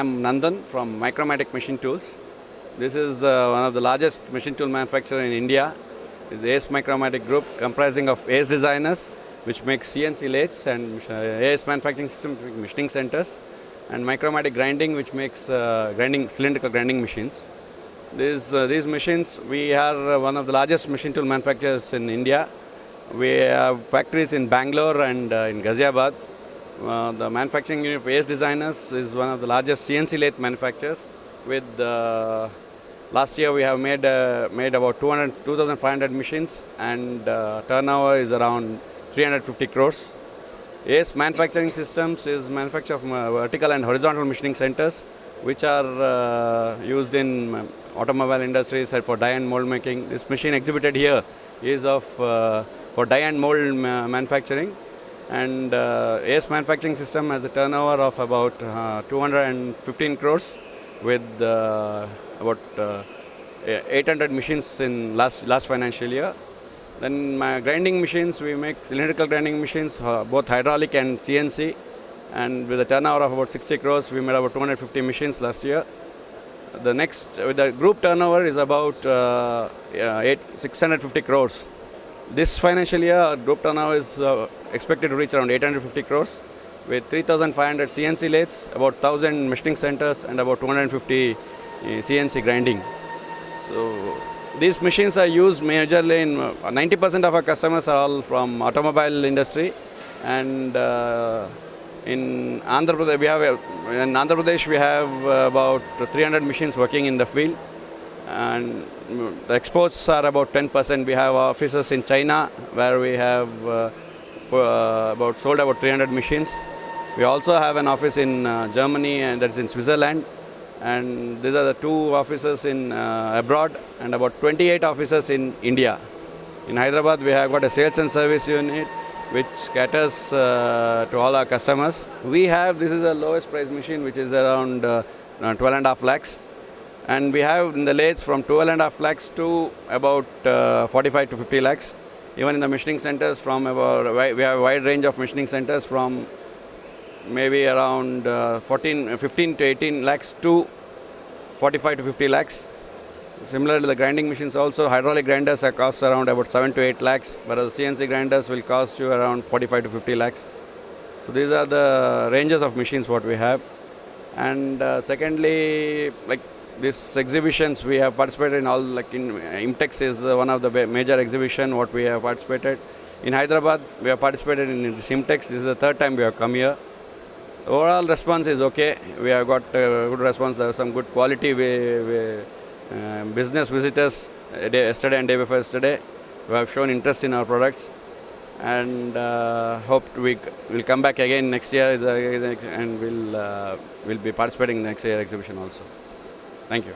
am Nandan from Micromatic Machine Tools. This is one of the largest machine tool manufacturer in India. It's the ACE Micromatic Group, comprising of ACE Designers, which makes CNC lathes, and ACE Manufacturing System, machining centers, and Micromatic Grinding, which makes cylindrical grinding machines. These machines, we are one of the largest machine tool manufacturers in India. We have factories in Bangalore and in Ghaziabad. The manufacturing unit of ACE Designers is one of the largest CNC lathe manufacturers. With last year we have made about 2,500 machines, and turnover is around 350 crores. ACE Manufacturing Systems is manufacture of vertical and horizontal machining centers, which are used in automobile industries for die and mold making. This machine exhibited here is for die and mold manufacturing. And ACE Manufacturing System has a turnover of about 215 crores with about 800 machines in last financial year. Then my grinding machines, we make cylindrical grinding machines, both hydraulic and CNC. And with a turnover of about 60 crores, we made about 250 machines last year. The next, with the group turnover is about 650 crores. This financial year, our group turnover is expected to reach around 850 crores with 3,500 CNC lathes, about 1,000 machining centers, and about 250 CNC grinding. So these machines are used majorly in 90% of our customers are all from automobile industry, and in Andhra Pradesh we have about 300 machines working in the field, and the exports are about 10%. We have offices in China where we have sold about 300 machines. We also have an office in Germany, and that's in Switzerland. And these are the two offices in abroad, and about 28 offices in India. In Hyderabad, we have got a sales and service unit which caters to all our customers. This is the lowest price machine, which is around 12.5 lakhs. And we have in the lathes from 12.5 lakhs to about 45 to 50 lakhs. Even in the machining centers, we have a wide range of machining centers from maybe around 15 to 18 lakhs to 45 to 50 lakhs. Similarly, the grinding machines also, hydraulic grinders are cost around about 7 to 8 lakhs, whereas the CNC grinders will cost you around 45 to 50 lakhs. So these are the ranges of machines what we have. And secondly, like these exhibitions, we have participated in all, like in IMTEX is one of the major exhibition what we have participated. In Hyderabad, we have participated in this IMTEX. This is the third time we have come here. The overall response is okay. We have got good response, some good quality business visitors yesterday and day before yesterday who have shown interest in our products, and hope we will come back again next year and we'll be participating in the next year exhibition also. Thank you.